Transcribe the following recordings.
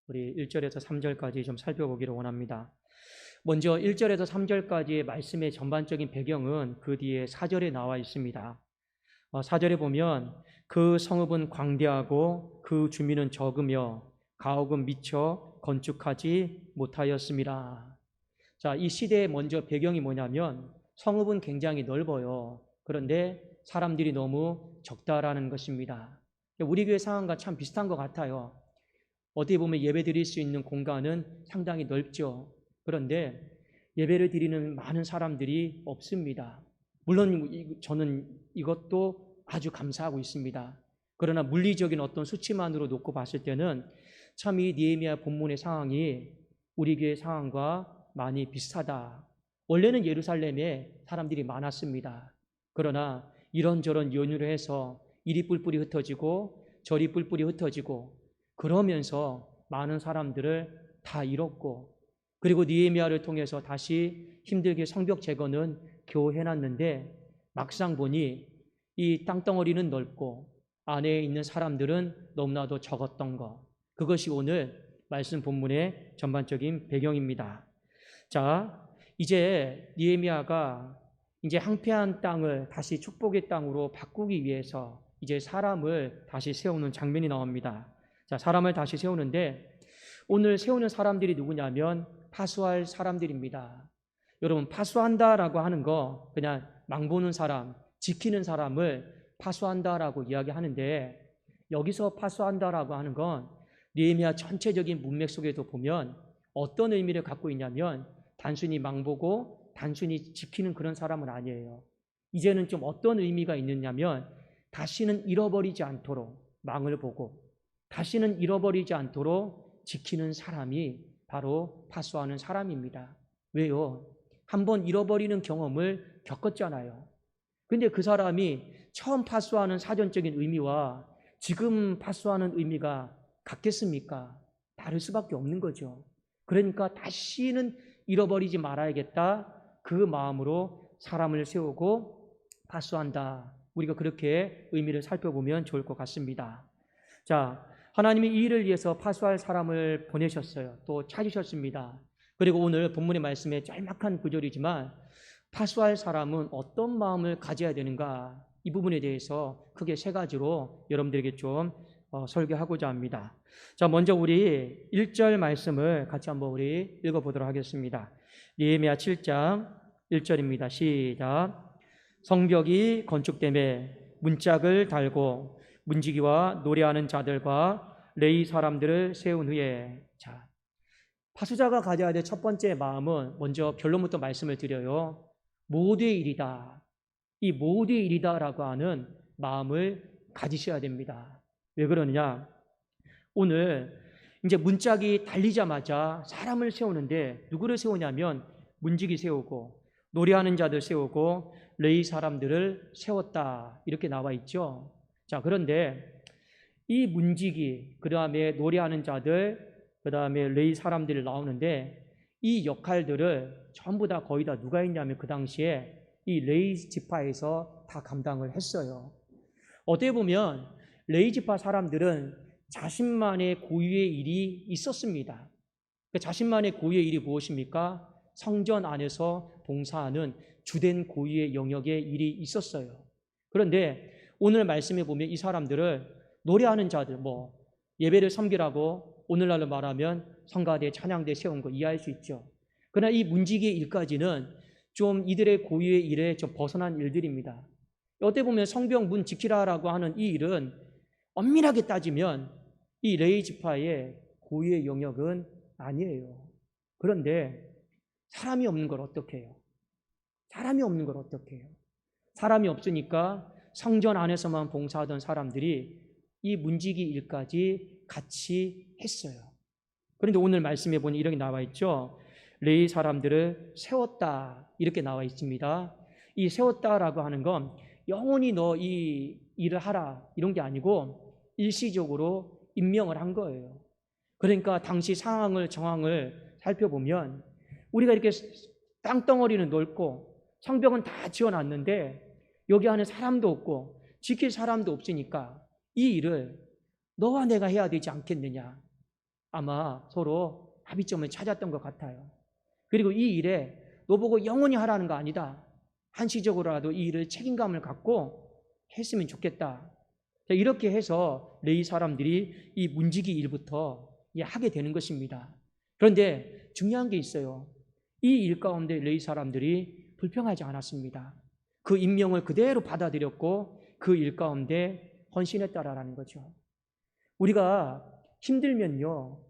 우리 1절에서 3절까지 좀 살펴보기를 원합니다. 먼저 1절에서 3절까지의 말씀의 전반적인 배경은 그 뒤에 4절에 나와 있습니다. 4절에 보면 그 성읍은 광대하고 그 주민은 적으며 가옥은 미처 건축하지 못하였습니다. 자, 이 시대의 먼저 배경이 뭐냐면 성읍은 굉장히 넓어요. 그런데 사람들이 너무 적다라는 것입니다. 우리 교회 상황과 참 비슷한 것 같아요. 어떻게 보면 예배 드릴 수 있는 공간은 상당히 넓죠. 그런데 예배를 드리는 많은 사람들이 없습니다. 물론 저는 이것도 아주 감사하고 있습니다. 그러나 물리적인 어떤 수치만으로 놓고 봤을 때는 참 이 느헤미야 본문의 상황이 우리 교회 상황과 많이 비슷하다. 원래는 예루살렘에 사람들이 많았습니다. 그러나 이런저런 연유로 해서 이리 뿔뿔이 흩어지고 저리 뿔뿔이 흩어지고 그러면서 많은 사람들을 다 잃었고, 그리고 느헤미야를 통해서 다시 힘들게 성벽 재건은 겨우 해놨는데 막상 보니 이 땅덩어리는 넓고 안에 있는 사람들은 너무나도 적었던 것, 그것이 오늘 말씀 본문의 전반적인 배경입니다. 자, 이제 느헤미야가 이제 황폐한 땅을 다시 축복의 땅으로 바꾸기 위해서 이제 사람을 다시 세우는 장면이 나옵니다. 자, 사람을 다시 세우는데 오늘 세우는 사람들이 누구냐면 파수할 사람들입니다. 여러분, 파수한다라고 하는 거 그냥 망보는 사람, 지키는 사람을 파수한다라고 이야기하는데, 여기서 파수한다라고 하는 건 느헤미야 전체적인 문맥 속에도 보면 어떤 의미를 갖고 있냐면 단순히 망보고 단순히 지키는 그런 사람은 아니에요. 이제는 좀 어떤 의미가 있느냐면 다시는 잃어버리지 않도록 망을 보고 다시는 잃어버리지 않도록 지키는 사람이 바로 파수하는 사람입니다. 왜요? 한번 잃어버리는 경험을 겪었잖아요. 근데 그 사람이 처음 파수하는 사전적인 의미와 지금 파수하는 의미가 같겠습니까? 다를 수밖에 없는 거죠. 그러니까 다시는 잃어버리지 말아야겠다, 그 마음으로 사람을 세우고 파수한다. 우리가 그렇게 의미를 살펴보면 좋을 것 같습니다. 자, 하나님이 이 일을 위해서 파수할 사람을 보내셨어요. 또 찾으셨습니다. 그리고 오늘 본문의 말씀에 짤막한 구절이지만 파수할 사람은 어떤 마음을 가져야 되는가, 이 부분에 대해서 크게 세 가지로 여러분들에게 좀 설교하고자 합니다. 자, 먼저 우리 1절 말씀을 같이 한번 우리 읽어보도록 하겠습니다. 느헤미야 7장 1절입니다. 시작. 성벽이 건축됨에 문짝을 달고 문지기와 노래하는 자들과 레위 사람들을 세운 후에, 자, 파수자가 가져야 될 첫 번째 마음은 먼저 결론부터 말씀을 드려요. 모두의 일이다. 이 모두의 일이다라고 하는 마음을 가지셔야 됩니다. 왜 그러느냐? 오늘 이제 문짝이 달리자마자 사람을 세우는데 누구를 세우냐면 문지기 세우고 노래하는 자들 세우고 레위 사람들을 세웠다, 이렇게 나와 있죠. 자, 그런데 이 문지기, 그 다음에 노래하는 자들, 그 다음에 레위 사람들이 나오는데 이 역할들을 전부 다 거의 다 누가 했냐면 그 당시에 이 레위 지파에서 다 감당을 했어요. 어떻게 보면 레위 지파 사람들은 자신만의 고유의 일이 있었습니다. 그 자신만의 고유의 일이 무엇입니까? 성전 안에서 봉사하는 주된 고유의 영역의 일이 있었어요. 그런데 오늘 말씀에 보면 이 사람들을 노래하는 자들, 예배를 섬기라고 오늘날로 말하면 성가대, 찬양대 세운 거 이해할 수 있죠. 그러나 이 문지기의 일까지는 좀 이들의 고유의 일에 좀 벗어난 일들입니다. 어떻게 보면 성벽 문 지키라라고 하는 이 일은 엄밀하게 따지면 이 레위 지파의 고유의 영역은 아니에요. 그런데 사람이 없는 걸 어떻게 해요? 사람이 없는 걸 어떻게 해요? 사람이 없으니까 성전 안에서만 봉사하던 사람들이 이 문지기 일까지 같이 했어요. 그런데 오늘 말씀에 보니 이렇게 나와 있죠. 레위 사람들을 세웠다, 이렇게 나와 있습니다. 이 세웠다라고 하는 건 영원히 너 이 일을 하라 이런 게 아니고 일시적으로 임명을 한 거예요. 그러니까 당시 상황을, 정황을 살펴보면 우리가 이렇게 땅덩어리는 넓고 성벽은 다 지어놨는데 여기 안에 사람도 없고 지킬 사람도 없으니까 이 일을 너와 내가 해야 되지 않겠느냐. 아마 서로 합의점을 찾았던 것 같아요. 그리고 이 일에 너보고 영원히 하라는 거 아니다. 한시적으로라도 이 일을 책임감을 갖고 했으면 좋겠다. 이렇게 해서 레위 사람들이 이 문지기 일부터 하게 되는 것입니다. 그런데 중요한 게 있어요. 이 일 가운데 레위 사람들이 불평하지 않았습니다. 그 임명을 그대로 받아들였고 그 일 가운데 헌신했다라는 거죠. 우리가 힘들면요,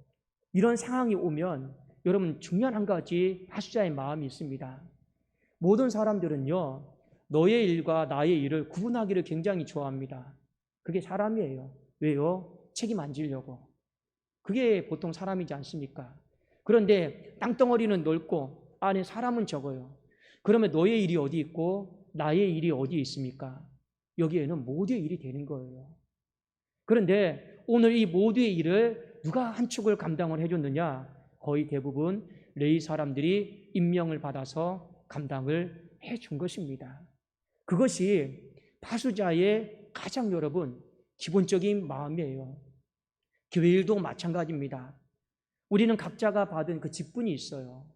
이런 상황이 오면 여러분 중요한 한 가지 파수자의 마음이 있습니다. 모든 사람들은요, 너의 일과 나의 일을 구분하기를 굉장히 좋아합니다. 그게 사람이에요. 왜요? 책임 안 지려고. 그게 보통 사람이지 않습니까? 그런데 땅덩어리는 넓고 안에 사람은 적어요. 그러면 너의 일이 어디 있고 나의 일이 어디 있습니까? 여기에는 모두의 일이 되는 거예요. 그런데 오늘 이 모두의 일을 누가 한 축을 감당을 해줬느냐? 거의 대부분 레위 사람들이 임명을 받아서 감당을 해준 것입니다. 그것이 파수자의 가장 여러분 기본적인 마음이에요. 교회 일도 마찬가지입니다. 우리는 각자가 받은 그 직분이 있어요.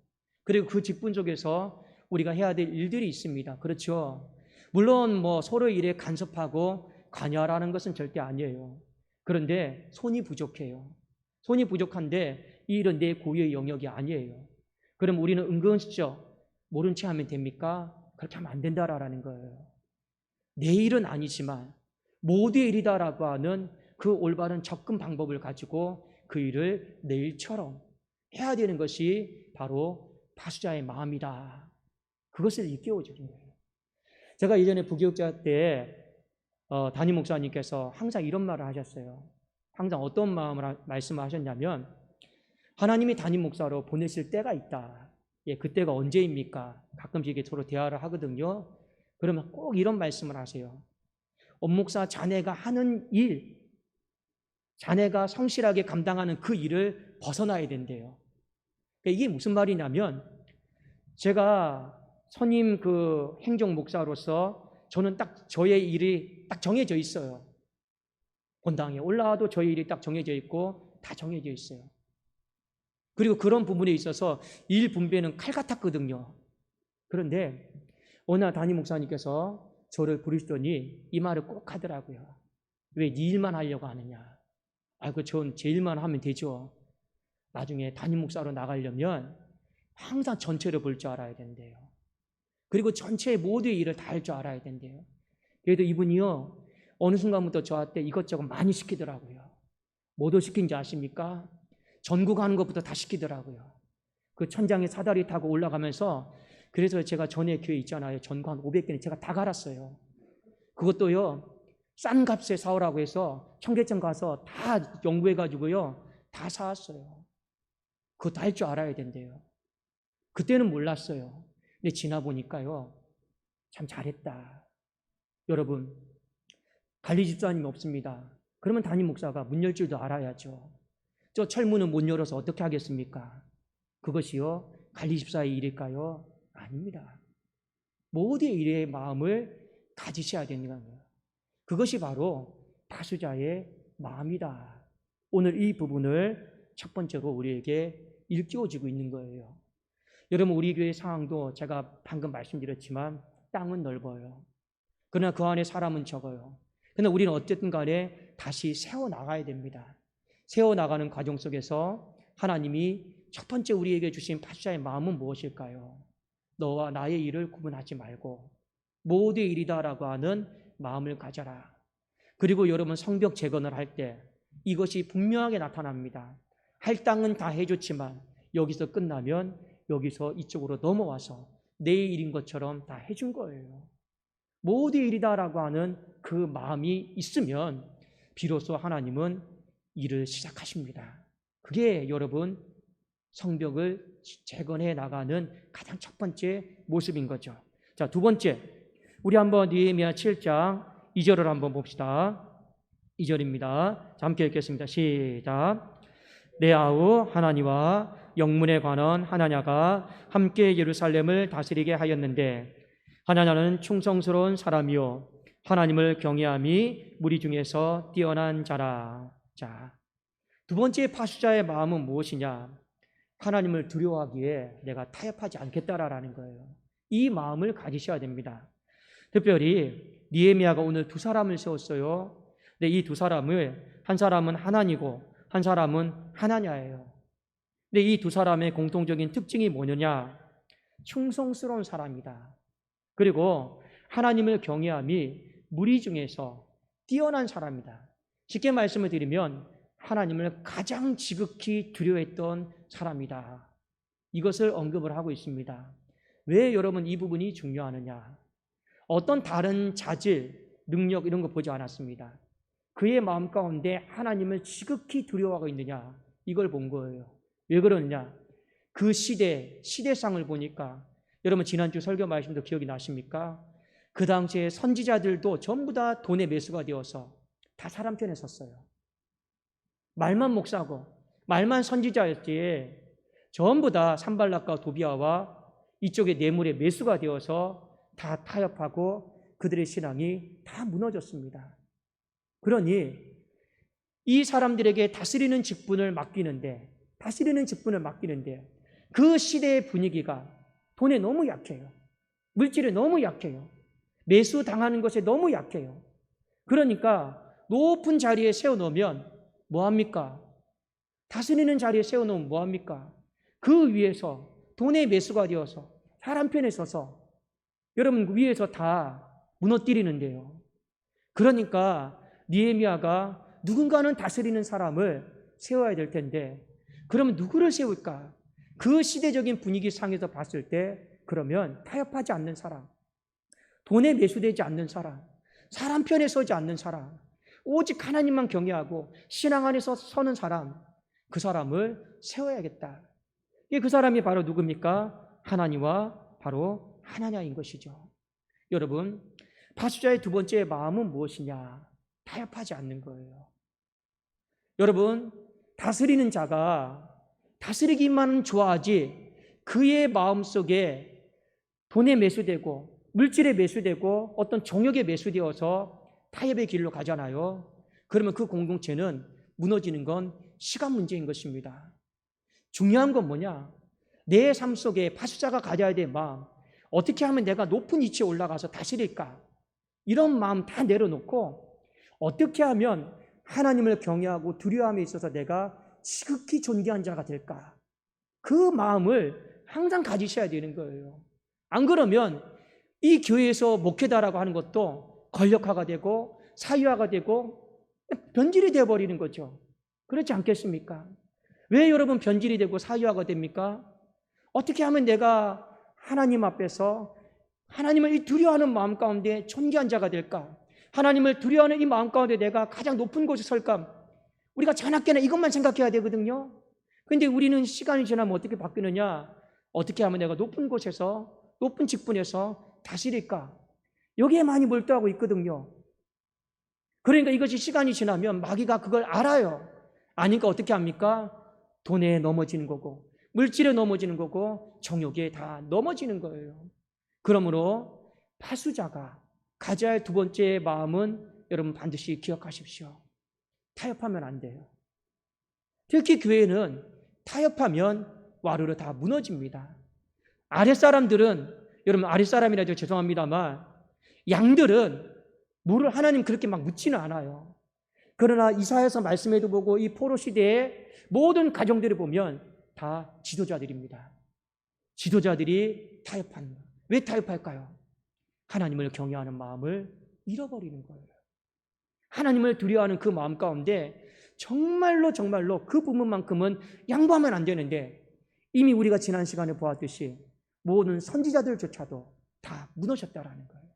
그리고 그 직분 속에서 우리가 해야 될 일들이 있습니다. 그렇죠? 물론 서로 일에 간섭하고 관여하라는 것은 절대 아니에요. 그런데 손이 부족해요. 손이 부족한데 이 일은 내 고유의 영역이 아니에요. 그럼 우리는 은근슬쩍 모른 채 하면 됩니까? 그렇게 하면 안 된다라는 거예요. 내 일은 아니지만 모두의 일이다라고 하는 그 올바른 접근 방법을 가지고 그 일을 내 일처럼 해야 되는 것이 바로 파수자의 마음이다. 그것을 일깨워주는 거예요. 제가 예전에 부교육자 때 담임 목사님께서 항상 이런 말을 하셨어요. 항상 어떤 마음을 말씀을 하셨냐면 하나님이 담임 목사로 보내실 때가 있다. 그때가 언제입니까? 가끔씩 이게 서로 대화를 하거든요. 그러면 꼭 이런 말씀을 하세요. 원목사 자네가 하는 일, 자네가 성실하게 감당하는 그 일을 벗어나야 된대요. 이게 무슨 말이냐면 제가 선임 그 행정 목사로서 저는 딱 저의 일이 딱 정해져 있어요. 본당에 올라와도 저의 일이 딱 정해져 있고 다 정해져 있어요. 그리고 그런 부분에 있어서 일 분배는 칼 같았거든요. 그런데 어느 날 담임 목사님께서 저를 부르시더니 이 말을 꼭 하더라고요. 왜 네 일만 하려고 하느냐? 전 제 일만 하면 되죠. 나중에 담임 목사로 나가려면 항상 전체를 볼 줄 알아야 된대요. 그리고 전체의 모두의 일을 다 할 줄 알아야 된대요. 그래도 이분이요, 어느 순간부터 저한테 이것저것 많이 시키더라고요. 뭐도 시킨지 아십니까? 전국 하는 것부터 다 시키더라고요. 그 천장에 사다리 타고 올라가면서 그래서 제가 전에 교회 있잖아요. 전구 한 500개는 제가 다 갈았어요. 그것도요, 싼 값에 사오라고 해서 청계천 가서 다 연구해가지고요, 다 사왔어요. 그거 다 할 줄 알아야 된대요. 그때는 몰랐어요. 근데 지나 보니까요, 참 잘했다. 여러분, 관리 집사님이 없습니다. 그러면 담임 목사가 문 열 줄도 알아야죠. 저 철문을 못 열어서 어떻게 하겠습니까? 그것이요, 관리 집사의 일일까요? 아닙니다. 모두의 일의 마음을 가지셔야 되는 거예요. 그것이 바로 파수자의 마음이다. 오늘 이 부분을 첫 번째로 우리에게 일깨워지고 있는 거예요. 여러분, 우리 교회 상황도 제가 방금 말씀드렸지만 땅은 넓어요. 그러나 그 안에 사람은 적어요. 그러나 우리는 어쨌든 간에 다시 세워나가야 됩니다. 세워나가는 과정 속에서 하나님이 첫 번째 우리에게 주신 파수자의 마음은 무엇일까요? 너와 나의 일을 구분하지 말고 모두의 일이다라고 하는 마음을 가져라. 그리고 여러분, 성벽 재건을 할 때 이것이 분명하게 나타납니다. 할 땅은 다 해줬지만 여기서 끝나면 여기서 이쪽으로 넘어와서 내 일인 것처럼 다 해준 거예요. 모두의 일이다라고 하는 그 마음이 있으면 비로소 하나님은 일을 시작하십니다. 그게 여러분 성벽을 재건해 나가는 가장 첫 번째 모습인 거죠. 자, 두 번째, 우리 한번 느헤미야 7장 2절을 한번 봅시다. 2절입니다. 함께 읽겠습니다. 시작. 내 아우 하나니와 영문에 관한 하나냐가 함께 예루살렘을 다스리게 하였는데 하나냐는 충성스러운 사람이요 하나님을 경외함이 무리 중에서 뛰어난 자라. 자, 두 번째 파수자의 마음은 무엇이냐? 하나님을 두려워하기에 내가 타협하지 않겠다라는 거예요. 이 마음을 가지셔야 됩니다. 특별히 느헤미야가 오늘 두 사람을 세웠어요. 근데 이 두 사람을 한 사람은 하나니고 한 사람은 하나냐예요. 근데 이 두 사람의 공통적인 특징이 뭐냐냐? 충성스러운 사람이다. 그리고 하나님을 경외함이 무리 중에서 뛰어난 사람이다. 쉽게 말씀을 드리면 하나님을 가장 지극히 두려워했던 사람이다. 이것을 언급을 하고 있습니다. 왜 여러분 이 부분이 중요하느냐? 어떤 다른 자질, 능력 이런 거 보지 않았습니다. 그의 마음 가운데 하나님을 지극히 두려워하고 있느냐? 이걸 본 거예요. 왜 그러느냐? 그 시대상을 보니까 여러분 지난주 설교 말씀도 기억이 나십니까? 그 당시에 선지자들도 전부 다 돈의 매수가 되어서 다 사람 편에 섰어요. 말만 목사고 말만 선지자였지 전부 다 산발락과 도비아와 이쪽의 뇌물의 매수가 되어서 다 타협하고 그들의 신앙이 다 무너졌습니다. 그러니 이 사람들에게 다스리는 직분을 맡기는데 그 시대의 분위기가 돈에 너무 약해요. 물질에 너무 약해요. 매수당하는 것에 너무 약해요. 그러니까 높은 자리에 세워놓으면 뭐합니까? 다스리는 자리에 세워놓으면 뭐합니까? 그 위에서 돈의 매수가 되어서 사람 편에 서서 여러분 위에서 다 무너뜨리는데요. 그러니까 느헤미야가 누군가는 다스리는 사람을 세워야 될 텐데 그러면 누구를 세울까? 그 시대적인 분위기 상에서 봤을 때 그러면 타협하지 않는 사람, 돈에 매수되지 않는 사람, 사람 편에 서지 않는 사람, 오직 하나님만 경외하고 신앙 안에서 서는 사람, 그 사람을 세워야겠다. 그 사람이 바로 누굽니까? 하나님과 바로 하나냐인 것이죠. 여러분, 파수자의 두 번째 마음은 무엇이냐? 타협하지 않는 거예요. 여러분, 다스리는 자가 다스리기만 좋아하지 그의 마음속에 돈에 매수되고 물질에 매수되고 어떤 정욕에 매수되어서 타협의 길로 가잖아요. 그러면 그 공동체는 무너지는 건 시간 문제인 것입니다. 중요한 건 뭐냐? 내 삶 속에 파수자가 가져야 될 마음, 어떻게 하면 내가 높은 위치에 올라가서 다스릴까? 이런 마음 다 내려놓고 어떻게 하면 하나님을 경외하고 두려움에 있어서 내가 지극히 존귀한 자가 될까? 그 마음을 항상 가지셔야 되는 거예요. 안 그러면 이 교회에서 목회다라고 하는 것도 권력화가 되고 사유화가 되고 변질이 되어버리는 거죠. 그렇지 않겠습니까? 왜 여러분 변질이 되고 사유화가 됩니까? 어떻게 하면 내가 하나님 앞에서 하나님을 두려워하는 마음 가운데 존귀한 자가 될까? 하나님을 두려워하는 이 마음 가운데 내가 가장 높은 곳에 설까? 우리가 자나깨나 이것만 생각해야 되거든요. 그런데 우리는 시간이 지나면 어떻게 바뀌느냐? 어떻게 하면 내가 높은 곳에서 높은 직분에서 다스릴까? 여기에 많이 몰두하고 있거든요. 그러니까 이것이 시간이 지나면 마귀가 그걸 알아요. 아니까 어떻게 합니까? 돈에 넘어지는 거고 물질에 넘어지는 거고 정욕에 다 넘어지는 거예요. 그러므로 파수자가 가져야 할 두 번째 마음은 여러분 반드시 기억하십시오. 타협하면 안 돼요. 특히 교회는 타협하면 와르르 다 무너집니다. 아랫사람들은 여러분 아랫사람이라도 죄송합니다만 양들은 물을 하나님 그렇게 막 묻지는 않아요. 그러나 이사야서 말씀에도 보고 이 포로 시대의 모든 가정들을 보면 다 지도자들입니다. 지도자들이 타협하는 거예요. 왜 타협할까요? 하나님을 경외하는 마음을 잃어버리는 거예요. 하나님을 두려워하는 그 마음 가운데 정말로 그 부분만큼은 양보하면 안 되는데 이미 우리가 지난 시간에 보았듯이 모든 선지자들조차도 다 무너졌다라는 거예요.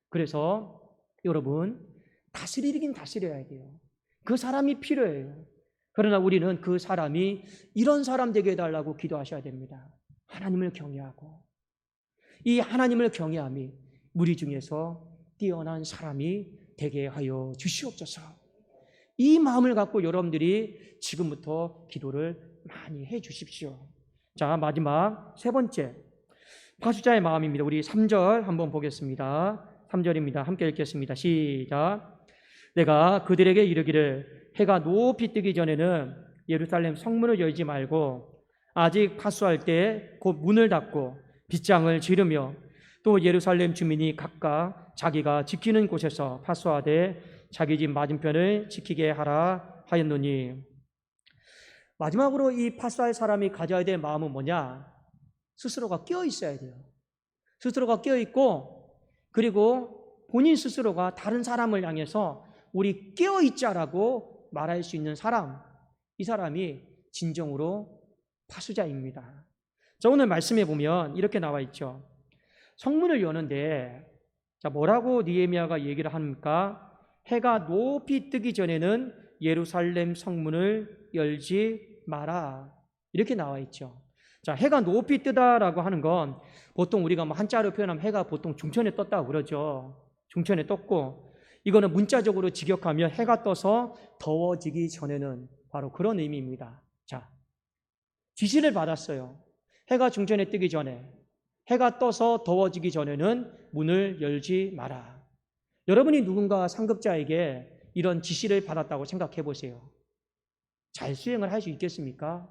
그래서 여러분 다스리긴 다스려야 돼요. 그 사람이 필요해요. 그러나 우리는 그 사람이 이런 사람 되게 해달라고 기도하셔야 됩니다. 하나님을 경외하고 이 하나님을 경외함이 무리 중에서 뛰어난 사람이 되게 하여 주시옵소서. 이 마음을 갖고 여러분들이 지금부터 기도를 많이 해 주십시오. 자, 마지막 세 번째 파수자의 마음입니다. 우리 3절 한번 보겠습니다. 3절입니다. 함께 읽겠습니다. 시작. 내가 그들에게 이르기를 해가 높이 뜨기 전에는 예루살렘 성문을 열지 말고 아직 파수할 때 곧 문을 닫고 빗장을 지르며 또 예루살렘 주민이 각각 자기가 지키는 곳에서 파수하되 자기 집 맞은편을 지키게 하라 하였노니. 마지막으로 이 파수할 사람이 가져야 될 마음은 뭐냐? 스스로가 깨어 있어야 돼요. 스스로가 깨어 있고, 그리고 본인 스스로가 다른 사람을 향해서 우리 깨어 있자라고 말할 수 있는 사람, 이 사람이 진정으로 파수자입니다. 자, 오늘 말씀에 보면 이렇게 나와 있죠. 성문을 여는데, 자, 뭐라고 느헤미야가 얘기를 합니까? 해가 높이 뜨기 전에는 예루살렘 성문을 열지 마라, 이렇게 나와 있죠. 자, 해가 높이 뜨다라고 하는 건 보통 우리가 뭐 한자로 표현하면 해가 보통 중천에 떴다고 그러죠. 중천에 떴고, 이거는 문자적으로 직역하면 해가 떠서 더워지기 전에는, 바로 그런 의미입니다. 자, 지시를 받았어요. 해가 중천에 뜨기 전에, 해가 떠서 더워지기 전에는 문을 열지 마라. 여러분이 누군가 상급자에게 이런 지시를 받았다고 생각해 보세요. 잘 수행을 할 수 있겠습니까?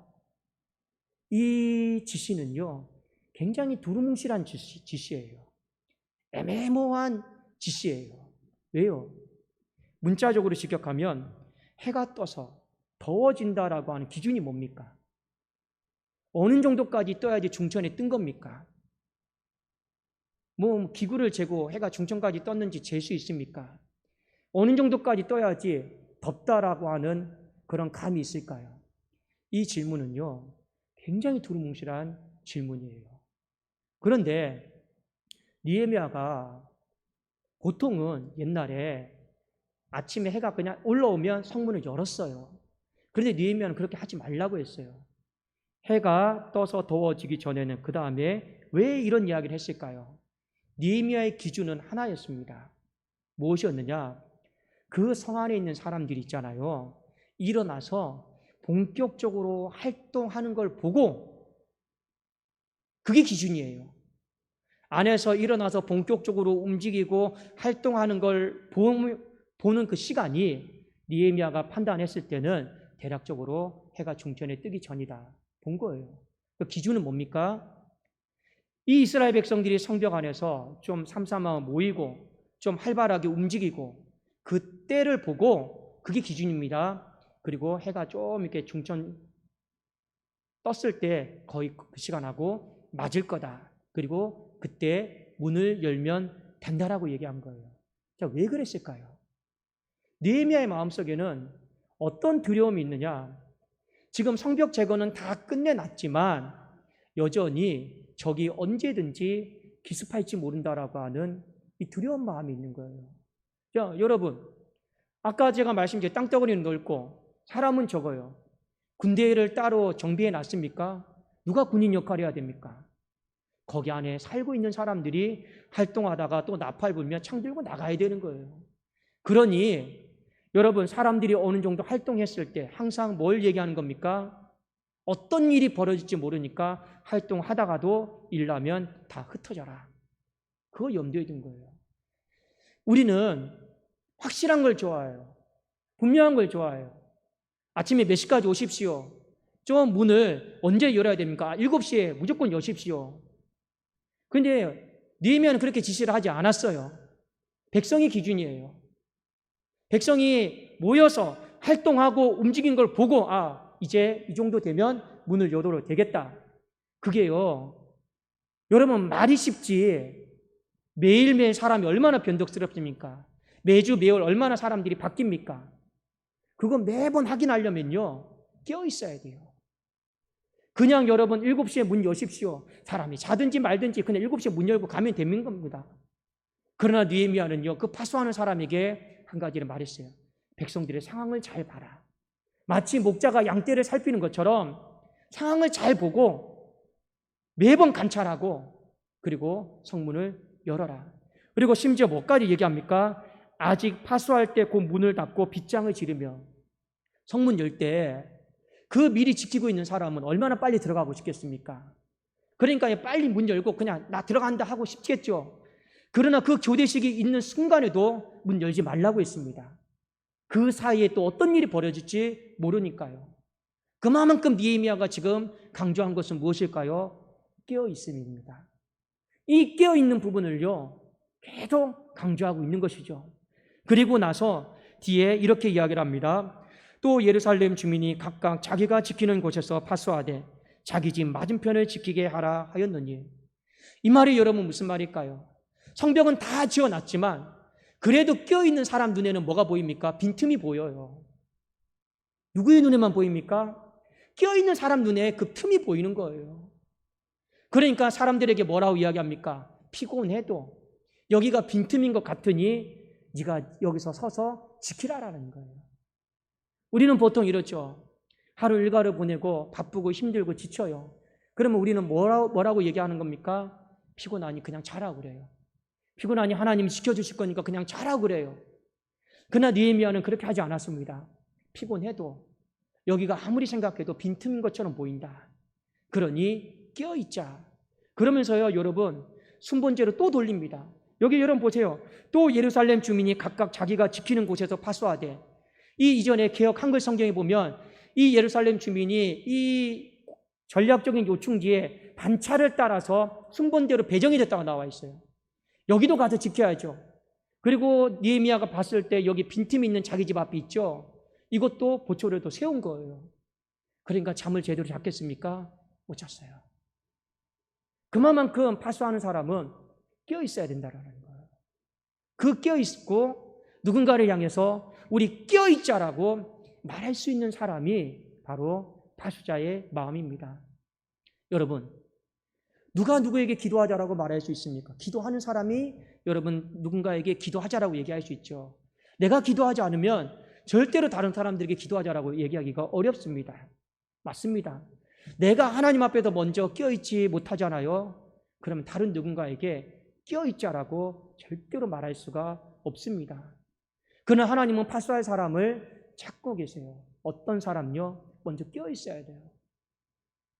이 지시는요, 굉장히 두루뭉실한 지시예요. 애매모호한 지시예요. 왜요? 문자적으로 직역하면 해가 떠서 더워진다라고 하는 기준이 뭡니까? 어느 정도까지 떠야지 중천에 뜬 겁니까? 뭐 기구를 재고 해가 중천까지 떴는지 잴 수 있습니까? 어느 정도까지 떠야지 덥다라고 하는 그런 감이 있을까요? 이 질문은요, 굉장히 두루뭉실한 질문이에요. 그런데 느헤미야가 보통은 옛날에 아침에 해가 그냥 올라오면 성문을 열었어요. 그런데 느헤미야는 그렇게 하지 말라고 했어요. 해가 떠서 더워지기 전에는, 그 다음에 왜 이런 이야기를 했을까요? 느헤미야의 기준은 하나였습니다. 무엇이었느냐? 그 성 안에 있는 사람들이 있잖아요. 일어나서 본격적으로 활동하는 걸 보고, 그게 기준이에요. 안에서 일어나서 본격적으로 움직이고 활동하는 걸 보는 그 시간이 느헤미야가 판단했을 때는 대략적으로 해가 중천에 뜨기 전이다 본 거예요. 그 기준은 뭡니까? 이 이스라엘 백성들이 성벽 안에서 좀 삼삼하게 모이고 좀 활발하게 움직이고 그 때를 보고, 그게 기준입니다. 그리고 해가 좀 이렇게 중천 떴을 때 거의 그 시간하고 맞을 거다. 그리고 그때 문을 열면 된다라고 얘기한 거예요. 자, 왜 그랬을까요? 느헤미야의 마음속에는 어떤 두려움이 있느냐? 지금 성벽 제거는 다 끝내놨지만 여전히 적이 언제든지 기습할지 모른다라고 하는 이 두려운 마음이 있는 거예요. 자, 여러분, 아까 제가 말씀드린 땅덩어리는 넓고 사람은 적어요. 군대를 따로 정비해 놨습니까? 누가 군인 역할을 해야 됩니까? 거기 안에 살고 있는 사람들이 활동하다가 또 나팔 불면 창 들고 나가야 되는 거예요. 그러니 여러분, 사람들이 어느 정도 활동했을 때 항상 뭘 얘기하는 겁니까? 어떤 일이 벌어질지 모르니까 활동하다가도 일나면 다 흩어져라. 그거 염두에 둔 거예요. 우리는 확실한 걸 좋아해요. 분명한 걸 좋아해요. 아침에 몇 시까지 오십시오. 저 문을 언제 열어야 됩니까? 7시에 무조건 여십시오. 그런데 느헤미야는 그렇게 지시를 하지 않았어요. 백성이 기준이에요. 백성이 모여서 활동하고 움직인 걸 보고, 이제 이 정도 되면 문을 열어도 되겠다. 그게요, 여러분, 말이 쉽지 매일매일 사람이 얼마나 변덕스럽습니까? 매주 매월 얼마나 사람들이 바뀝니까? 그거 매번 확인하려면요, 깨어 있어야 돼요. 그냥 여러분 7시에 문 여십시오. 사람이 자든지 말든지 그냥 7시에 문 열고 가면 되는 겁니다. 그러나 느헤미야는요, 그 파수하는 사람에게 한 가지를 말했어요. 백성들의 상황을 잘 봐라. 마치 목자가 양떼를 살피는 것처럼 상황을 잘 보고 매번 관찰하고, 그리고 성문을 열어라. 그리고 심지어 뭐까지 얘기합니까? 아직 파수할 때 그 문을 닫고 빗장을 지르며. 성문 열 때 그 미리 지키고 있는 사람은 얼마나 빨리 들어가고 싶겠습니까? 그러니까 빨리 문 열고 그냥 나 들어간다 하고 싶겠죠. 그러나 그 교대식이 있는 순간에도 문 열지 말라고 했습니다. 그 사이에 또 어떤 일이 벌어질지 모르니까요. 그만큼 느헤미야가 지금 강조한 것은 무엇일까요? 깨어 있음입니다. 이 깨어 있는 부분을요, 계속 강조하고 있는 것이죠. 그리고 나서 뒤에 이렇게 이야기를 합니다. 또 예루살렘 주민이 각각 자기가 지키는 곳에서 파수하되 자기 집 맞은편을 지키게 하라 하였느니, 이 말이 여러분 무슨 말일까요? 성벽은 다 지어놨지만 그래도 껴있는 사람 눈에는 뭐가 보입니까? 빈틈이 보여요. 누구의 눈에만 보입니까? 껴있는 사람 눈에 그 틈이 보이는 거예요. 그러니까 사람들에게 뭐라고 이야기합니까? 피곤해도 여기가 빈틈인 것 같으니 네가 여기서 서서 지키라라는 거예요. 우리는 보통 이렇죠. 하루 일과를 보내고 바쁘고 힘들고 지쳐요. 그러면 우리는 뭐라고 얘기하는 겁니까? 피곤하니 그냥 자라고 그래요. 피곤하니 하나님이 지켜주실 거니까 그냥 자라고 그래요. 그러나 느헤미야는 그렇게 하지 않았습니다. 피곤해도 여기가 아무리 생각해도 빈틈인 것처럼 보인다. 그러니 깨어있자. 그러면서요, 여러분, 순번제로 또 돌립니다. 여기 여러분 보세요. 또 예루살렘 주민이 각각 자기가 지키는 곳에서 파수하되, 이 이전에 개역 한글 성경에 보면 이 예루살렘 주민이 이 전략적인 요충지에 반차를 따라서 순번대로 배정이 됐다고 나와 있어요. 여기도 가서 지켜야죠. 그리고 느헤미야가 봤을 때 여기 빈틈이 있는 자기 집 앞이 있죠. 이것도 보초를 또 세운 거예요. 그러니까 잠을 제대로 잤겠습니까? 못 잤어요. 그만큼 파수하는 사람은 깨어 있어야 된다는 거예요. 그 깨어 있고 누군가를 향해서 우리 깨어 있자라고 말할 수 있는 사람이 바로 파수자의 마음입니다. 여러분, 누가 누구에게 기도하자라고 말할 수 있습니까? 기도하는 사람이 여러분 누군가에게 기도하자라고 얘기할 수 있죠. 내가 기도하지 않으면 절대로 다른 사람들에게 기도하자라고 얘기하기가 어렵습니다. 맞습니다. 내가 하나님 앞에서 먼저 깨어있지 못하잖아요. 그러면 다른 누군가에게 깨어있자라고 절대로 말할 수가 없습니다. 그러나 하나님은 파수할 사람을 찾고 계세요. 어떤 사람요? 먼저 깨어있어야 돼요.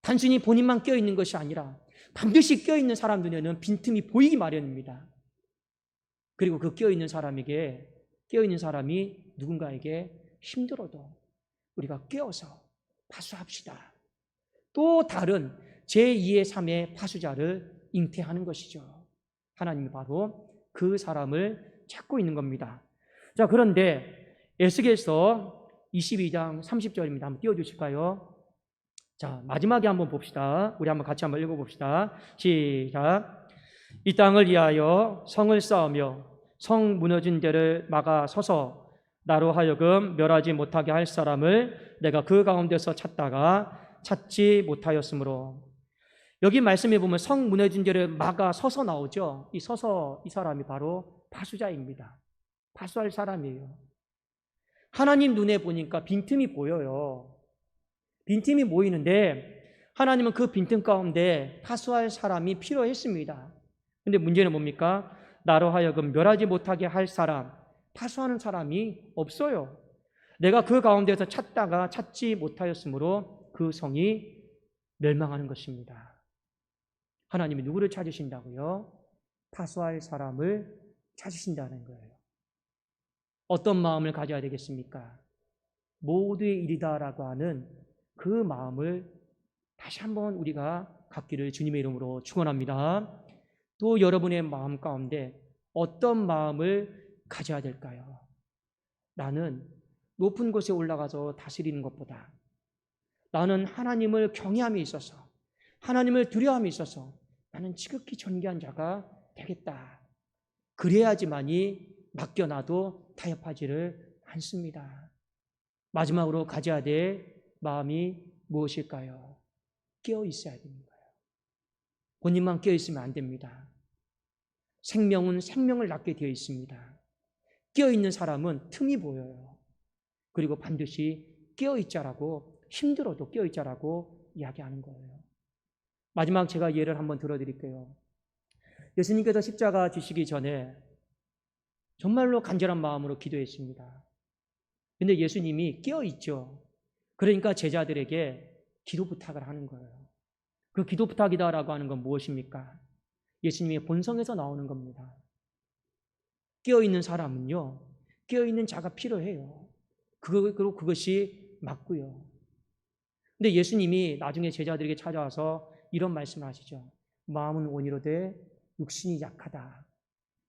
단순히 본인만 깨어있는 것이 아니라 반드시 깨어있는 사람 눈에는 빈틈이 보이기 마련입니다. 그리고 그 깨어있는 사람이 누군가에게 힘들어도 우리가 깨어서 파수합시다. 또 다른 제2의 3의 파수자를 잉태하는 것이죠. 하나님이 바로 그 사람을 찾고 있는 겁니다. 자, 그런데 에스겔서 22장 30절입니다. 한번 띄워주실까요? 자, 마지막에 한번 봅시다. 우리 한번 같이 한번 읽어봅시다. 시작. 이 땅을 위하여 성을 쌓으며 성 무너진 데를 막아 서서 나로 하여금 멸하지 못하게 할 사람을 내가 그 가운데서 찾다가 찾지 못하였으므로. 여기 말씀해 보면 성 무너진 데를 막아 서서 나오죠. 이 사람이 바로 파수자입니다. 파수할 사람이에요. 하나님 눈에 보니까 빈틈이 보여요. 빈틈이 보이는데 하나님은 그 빈틈 가운데 파수할 사람이 필요했습니다. 근데 문제는 뭡니까? 나로 하여금 멸하지 못하게 할 사람, 파수하는 사람이 없어요. 내가 그 가운데서 찾다가 찾지 못하였으므로 그 성이 멸망하는 것입니다. 하나님이 누구를 찾으신다고요? 파수할 사람을 찾으신다는 거예요. 어떤 마음을 가져야 되겠습니까? 모두의 일이다라고 하는 그 마음을 다시 한번 우리가 갖기를 주님의 이름으로 축원합니다. 또 여러분의 마음 가운데 어떤 마음을 가져야 될까요? 나는 높은 곳에 올라가서 다스리는 것보다 나는 하나님을 경외함에 있어서, 하나님을 두려움에 있어서 나는 지극히 존귀한 자가 되겠다. 그래야지만이 맡겨놔도 타협하지를 않습니다. 마지막으로 가져야 될 마음이 무엇일까요? 깨어 있어야 되는 거예요. 본인만 깨어 있으면 안 됩니다. 생명은 생명을 낳게 되어 있습니다. 깨어 있는 사람은 틈이 보여요. 그리고 반드시 깨어 있자라고, 힘들어도 깨어 있자라고 이야기하는 거예요. 마지막 제가 예를 한번 들어드릴게요. 예수님께서 십자가 지시기 전에 정말로 간절한 마음으로 기도했습니다. 근데 예수님이 깨어 있죠. 그러니까 제자들에게 기도 부탁을 하는 거예요. 그 기도 부탁이다라고 하는 건 무엇입니까? 예수님의 본성에서 나오는 겁니다. 깨어있는 사람은요, 깨어있는 자가 필요해요. 그리고 그것이 맞고요. 근데 예수님이 나중에 제자들에게 찾아와서 이런 말씀을 하시죠. 마음은 원이로되 육신이 약하다.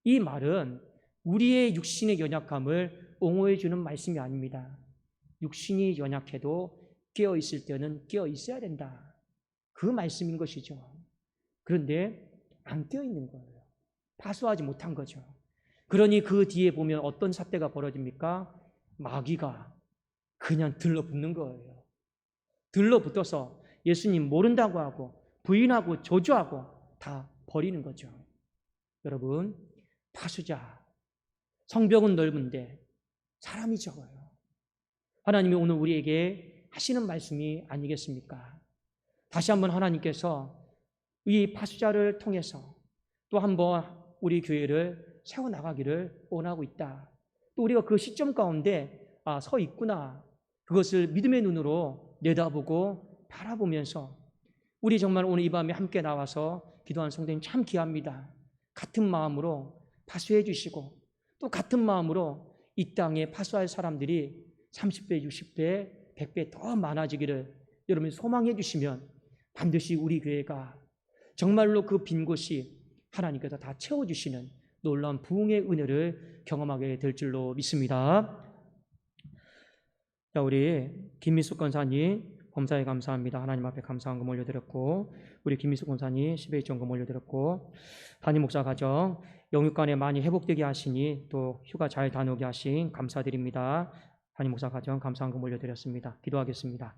이 말은 우리의 육신의 연약함을 옹호해 주는 말씀이 아닙니다. 육신이 연약해도 깨어 있을 때는 깨어 있어야 된다. 그 말씀인 것이죠. 그런데 안 깨어 있는 거예요. 파수하지 못한 거죠. 그러니 그 뒤에 보면 어떤 사태가 벌어집니까? 마귀가 그냥 들러붙는 거예요. 들러붙어서 예수님 모른다고 하고 부인하고 저주하고 다 버리는 거죠. 여러분, 파수자, 성벽은 넓은데 사람이 적어요. 하나님이 오늘 우리에게 하시는 말씀이 아니겠습니까? 다시 한번 하나님께서 이 파수자를 통해서 또 한번 우리 교회를 세워나가기를 원하고 있다. 또 우리가 그 시점 가운데 서 있구나. 그것을 믿음의 눈으로 내다보고 바라보면서 우리 정말 오늘 이 밤에 함께 나와서 기도하는 성도님 참 귀합니다. 같은 마음으로 파수해 주시고 또 같은 마음으로 이 땅에 파수할 사람들이 30배, 60배, 100배 더 많아지기를 여러분이 소망해 주시면 반드시 우리 교회가 정말로 그 빈 곳이 하나님께서 다 채워주시는 놀라운 부흥의 은혜를 경험하게 될 줄로 믿습니다. 자, 우리 김미숙 권사님 범사에 감사합니다. 하나님 앞에 감사한 금 올려드렸고, 우리 김미숙 권사님 10회 정금 올려드렸고, 담임 목사 가정 영육간에 많이 회복되게 하시니 또 휴가 잘 다녀오게 하신 감사드립니다. 담임 목사 가정 감사한 금 올려드렸습니다. 기도하겠습니다.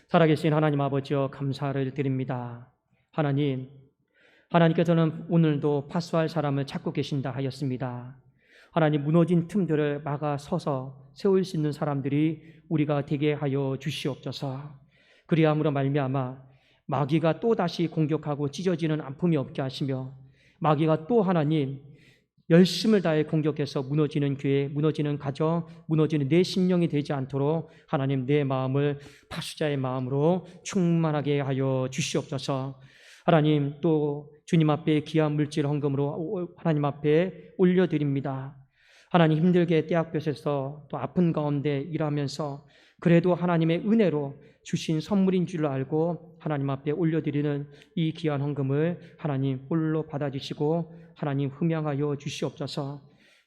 살아계신 하나님 아버지여 감사를 드립니다. 하나님께서는 오늘도 파수할 사람을 찾고 계신다 하였습니다. 하나님, 무너진 틈들을 막아 서서 세울 수 있는 사람들이 우리가 되게 하여 주시옵소서. 그리함으로 말미암아 마귀가 또다시 공격하고 찢어지는 아픔이 없게 하시며, 마귀가 또 하나님 열심을 다해 공격해서 무너지는 교회, 무너지는 가정, 무너지는 내 심령이 되지 않도록 하나님 내 마음을 파수자의 마음으로 충만하게 하여 주시옵소서. 하나님, 또 주님 앞에 귀한 물질 헌금으로 하나님 앞에 올려드립니다. 하나님, 힘들게 떼약볕에서 또 아픈 가운데 일하면서 그래도 하나님의 은혜로 주신 선물인 줄 알고 하나님 앞에 올려드리는 이 귀한 헌금을 하나님 홀로 받아주시고 하나님 흠양하여 주시옵소서.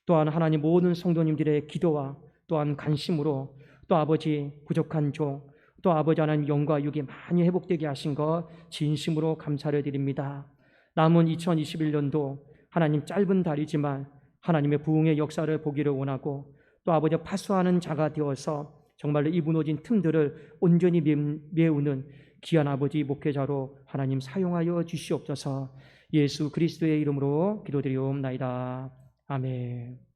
또한 하나님 모든 성도님들의 기도와 또한 관심으로 또 아버지 부족한 종, 또 아버지 하나님 영과 육이 많이 회복되게 하신 것 진심으로 감사를 드립니다. 남은 2021년도 하나님 짧은 달이지만 하나님의 부흥의 역사를 보기를 원하고, 또 아버지 파수하는 자가 되어서 정말로 이 무너진 틈들을 온전히 메우는 귀한 아버지 목회자로 하나님 사용하여 주시옵소서. 예수 그리스도의 이름으로 기도드리옵나이다. 아멘.